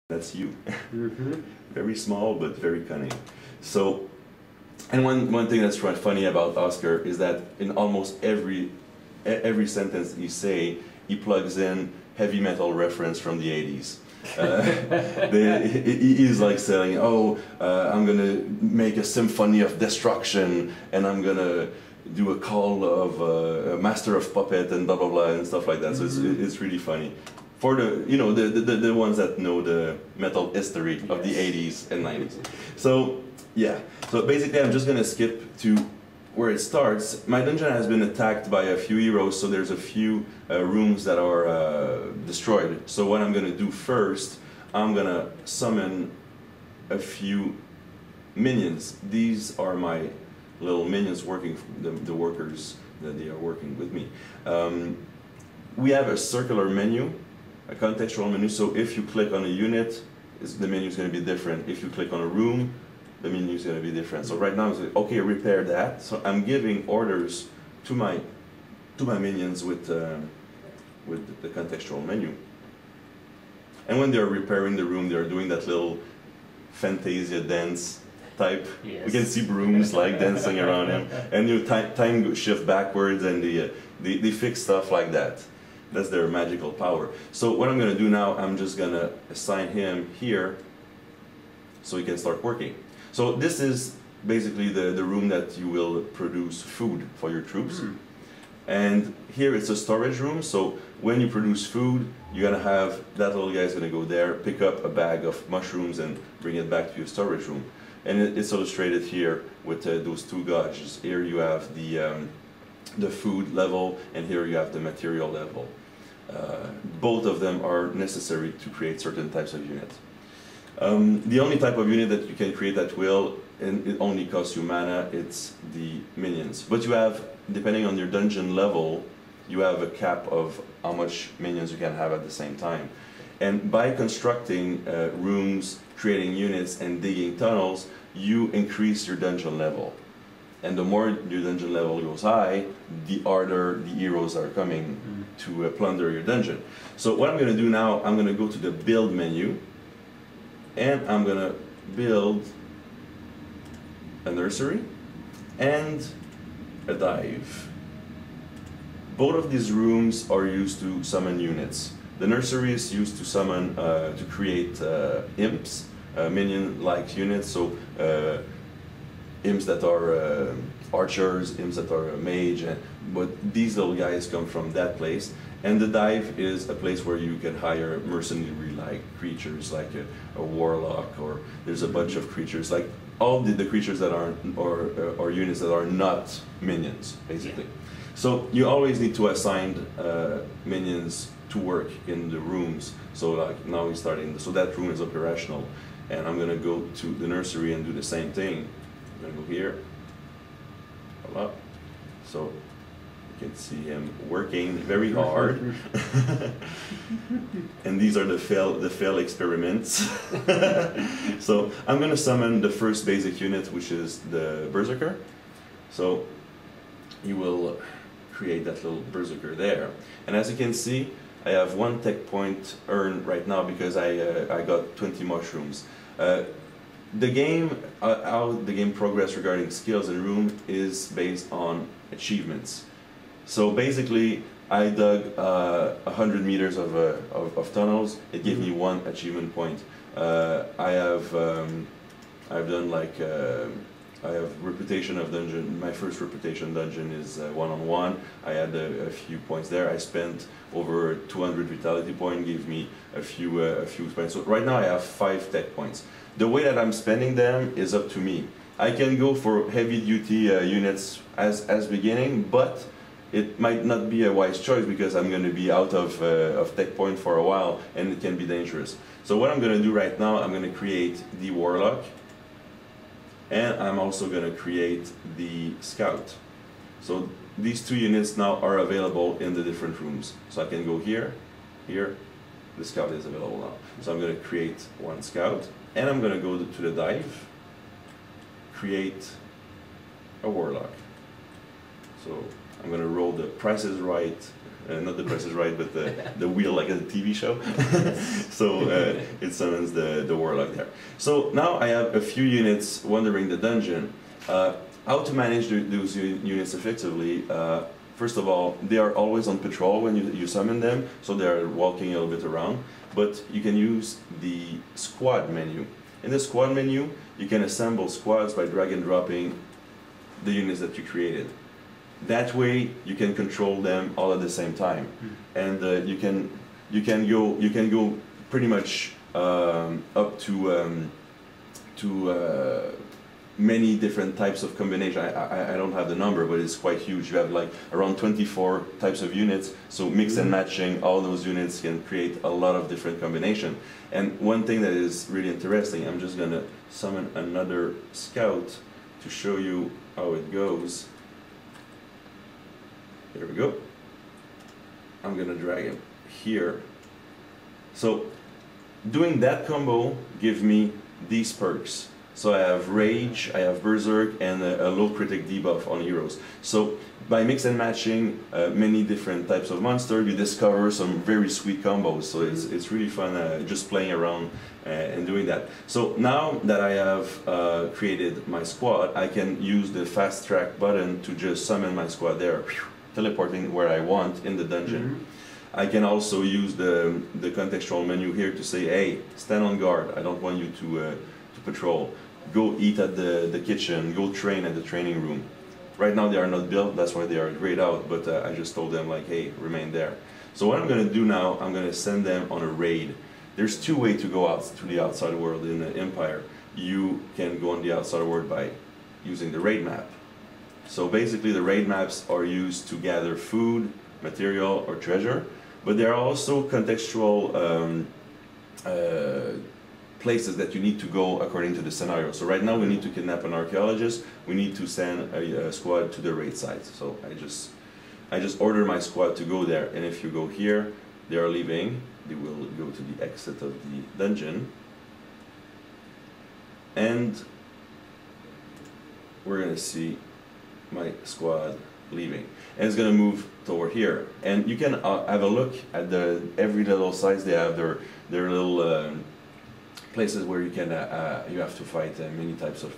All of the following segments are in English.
That's you. Very small, but very cunning. So, and one thing that's quite funny about Oscar is that in almost every sentence he say, he plugs in heavy metal reference from the 80s. He's like saying, oh, I'm gonna make a symphony of destruction, and I'm gonna do a call of a master of puppet and blah blah blah and stuff like that. So it's really funny for the ones that know the metal history of the 80s and 90s. So yeah, so basically I'm just gonna skip to where it starts. My dungeon has been attacked by a few heroes, so there's a few rooms that are destroyed. So what I'm gonna do first, I'm gonna summon a few minions. These are my little minions working, the workers that they are working with me. We have a circular menu, a contextual menu, so if you click on a unit, the menu is going to be different. If you click on a room, the menu is going to be different. So right now, it's like, okay, repair that. So I'm giving orders to my minions with the contextual menu. And when they're repairing the room, they're doing that little Fantasia dance type. Yes. We can see brooms like dancing around him, and you time shift backwards, and they fix stuff like that. That's their magical power. So what I'm going to do now, I'm just going to assign him here so he can start working. So this is basically the room that you will produce food for your troops. And here it's a storage room, so when you produce food, you're going to have that little guy's going to go there, pick up a bag of mushrooms and bring it back to your storage room. And it's illustrated here with those two gauges. Here you have the food level, and here you have the material level. Both of them are necessary to create certain types of units. The only type of unit that you can create at will, and it only costs you mana, it's the minions. But you have, depending on your dungeon level, you have a cap of how much minions you can have at the same time. And by constructing rooms, creating units, and digging tunnels, you increase your dungeon level. And the more your dungeon level goes high, the harder the heroes are coming to plunder your dungeon. So what I'm going to do now, I'm going to go to the build menu, and I'm going to build a nursery and a dive. Both of these rooms are used to summon units. The nursery is used to summon, to create imps, minion-like units, so imps that are archers, imps that are mage, but these little guys come from that place. And the dive is a place where you can hire mercenary-like creatures, like a warlock, or there's a bunch of creatures, like all the creatures that are, or units that are not minions, basically. Yeah. So you always need to assign minions to work in the rooms. So like now we're starting, so that room is operational. And I'm gonna go to the nursery and do the same thing. I'm gonna go here, voila. So you can see him working very hard. And these are the fail experiments. So I'm gonna summon the first basic unit, which is the berserker. So you will create that little berserker there. And as you can see, I have 1 tech point earned right now because I got 20 mushrooms. The game, how the game progress regarding skills and room is based on achievements. So basically, I dug 100 meters of tunnels. It gave me 1 achievement point. I've done like I have reputation of dungeon. My first reputation dungeon is one-on-one. I had a few points there. I spent over 200 vitality points, gave me a few points. So right now I have 5 tech points. The way that I'm spending them is up to me. I can go for heavy-duty units as beginning, but it might not be a wise choice because I'm going to be out of tech point for a while, and it can be dangerous. So what I'm going to do right now, I'm going to create the warlock. And I'm also going to create the scout. So these 2 units now are available in the different rooms. So I can go here, here, the scout is available now. So I'm going to create 1 scout, and I'm going to go to the dive, create a warlock. So I'm going to roll the Price is Right not the Price is Right, but the wheel like a TV show. So it summons the warlock there. So now I have a few units wandering the dungeon. How to manage those units effectively? First of all, they are always on patrol when you summon them, so they are walking a little bit around. But you can use the squad menu. In the squad menu, you can assemble squads by drag and dropping the units that you created. That way, you can control them all at the same time, and you can go pretty much up to many different types of combination. I don't have the number, but it's quite huge. You have like around 24 types of units, so mix and matching all those units can create a lot of different combination. And one thing that is really interesting, I'm just gonna summon another scout to show you how it goes. Here we go. I'm gonna drag him here. So doing that combo gives me these perks. So I have Rage, I have Berserk, and a low critic debuff on heroes. So by mix and matching many different types of monsters, you discover some very sweet combos. So it's really fun just playing around and doing that. So now that I have created my squad, I can use the fast track button to just summon my squad there, teleporting where I want in the dungeon. I can also use the contextual menu here to say, hey, stand on guard. I don't want you to patrol. Go eat at the kitchen, go train at the training room. Right now they are not built, that's why they are grayed out, but I just told them like, hey, remain there. So what I'm going to do now, I'm going to send them on a raid. There's two ways to go out to the outside world in the Empire. You can go on the outside world by using the raid map. So basically the raid maps are used to gather food, material, or treasure, but there are also contextual places that you need to go according to the scenario. So right now we need to kidnap an archaeologist. We need to send a squad to the raid site. So I just order my squad to go there. And if you go here, they are leaving. They will go to the exit of the dungeon. And we're gonna see my squad leaving. And it's gonna move toward here. And you can have a look at every little size they have, their little places where you can you have to fight many types of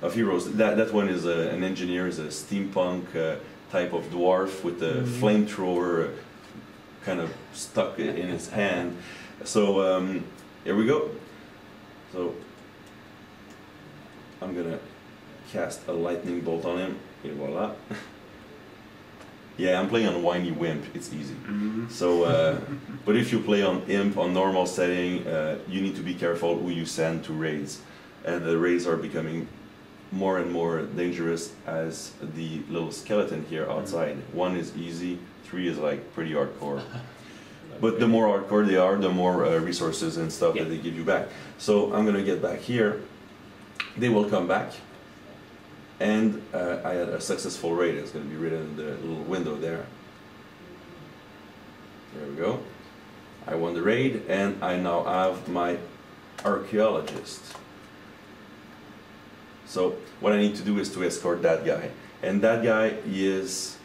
of heroes. That one is an engineer, is a steampunk type of dwarf with a flamethrower kind of stuck in his hand. So here we go. So I'm gonna cast a lightning bolt on him. Et voila. Yeah, I'm playing on Whiny Wimp, it's easy. So, but if you play on Imp, on normal setting, you need to be careful who you send to raids. And the raids are becoming more and more dangerous as the little skeleton here outside. 1 is easy, 3 is like pretty hardcore. But the more hardcore they are, the more resources and stuff that they give you back. So I'm gonna get back here. They will come back. And I had a successful raid. It's going to be written in the little window there. There we go. I won the raid, and I now have my archaeologist. So what I need to do is to escort that guy, and that guy is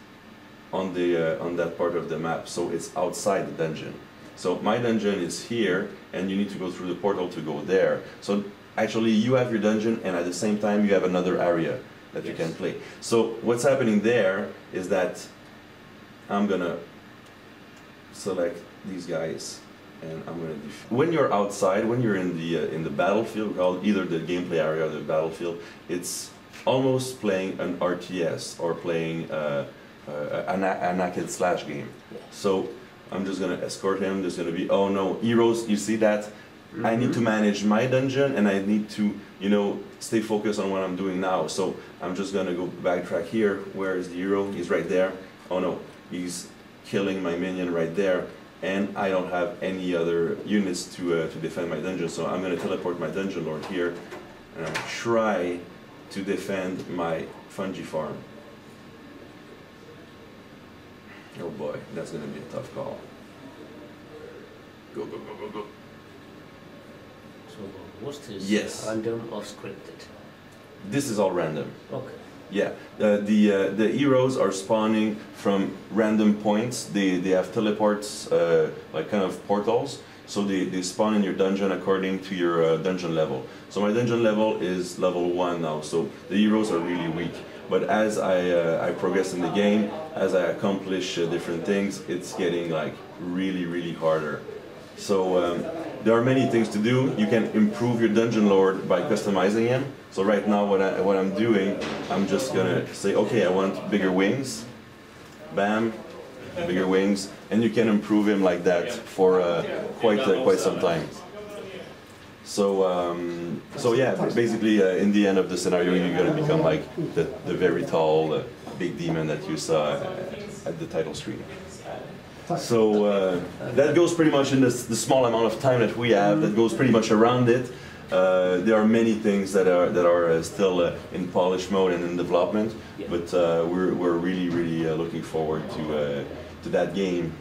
on that part of the map. So it's outside the dungeon. So my dungeon is here, and you need to go through the portal to go there. So actually, you have your dungeon, and at the same time, you have another area that you can play. So what's happening there is that I'm gonna select these guys, and I'm gonna. When you're outside, when you're in the battlefield, called either the gameplay area or the battlefield, it's almost playing an RTS or playing an hack and slash game. So I'm just gonna escort him. There's gonna be, oh no, heroes. You see that? I need to manage my dungeon, and I need to, you know, stay focused on what I'm doing now. So I'm just gonna go backtrack here. Where is the hero? He's right there. Oh no, he's killing my minion right there, and I don't have any other units to defend my dungeon. So I'm gonna teleport my dungeon lord here, and I'm gonna try to defend my fungi farm. Oh boy, that's gonna be a tough call. Go, go, go, go, go. So most is yes. random or scripted? This is all random. Okay. Yeah, the heroes are spawning from random points. They have teleports, like kind of portals. So they spawn in your dungeon according to your dungeon level. So my dungeon level is level 1 now, so the heroes are really weak. But as I progress in the game, as I accomplish different things, it's getting like really harder. So there are many things to do. You can improve your dungeon lord by customizing him. So right now what I'm doing, I'm just gonna say, okay, I want bigger wings. Bam, bigger wings, and you can improve him like that for quite some time. So yeah, basically in the end of the scenario, you're gonna become like the very tall big demon that you saw at the title screen. So that goes pretty much in the small amount of time that we have. That goes pretty much around it. There are many things that are still in polish mode and in development, but we're really looking forward to that game.